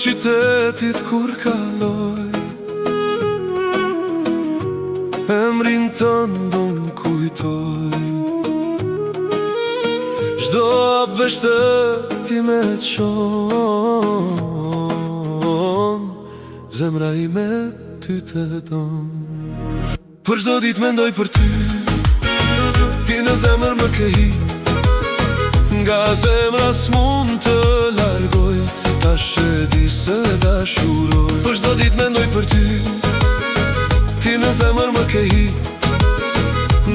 qytetit kur kaloj, emrin tënd do m'kujtoj. Çdo hap veç të ti me qon, zemra ime ty të don. Për çdo ditë mendoj për ty, ti në zemër më ke hip, nga zemra s'mund të largoj, tash e di se dashuroj. Për çdo ditë mendoj për ty, ti në zemër më ke hip,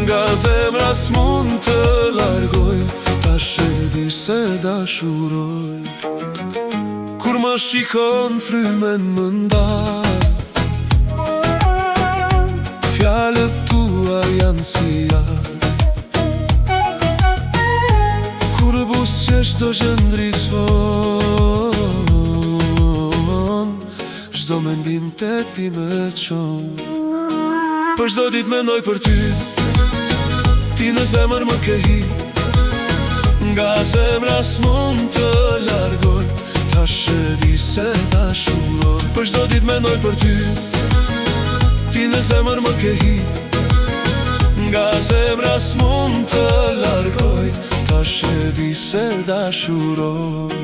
nga zemra s'mund të largoj, tash e di se dashuroj. Kur më shikon frymen më ndar, fjalët tua janë si jarë, kur buzëqesh do qëndrison, çdo mendim te ti me qon. Për çdo ditë mendoj për ty, ti në zemër më ke hip, nga zemra s'mund të largoj, tash e di se dashuroj. Për çdo ditë mendoj për ty, ti në zemër më ke hip, nga zemra s'mund të largoj, tash e di se dashuroj.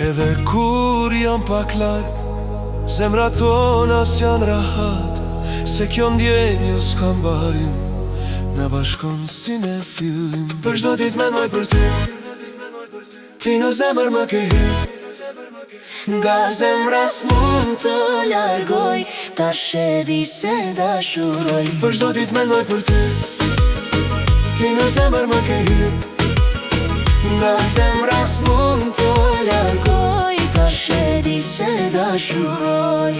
Edhe kur jam pak larg, zemra tona s'jan rahat, se kjo ndjenjë s'ka mbarim, na bashkon si në fillim. Për çdo ditë mendoj për ty, ti në zemër më ke hip, nga zemra s'mund të largoj, tash e di se dashuroj. Për çdo ditë mendoj për ty, ti në zemër më ke hip, nga zemra s'mund të largoj, tash e di se dashuroj.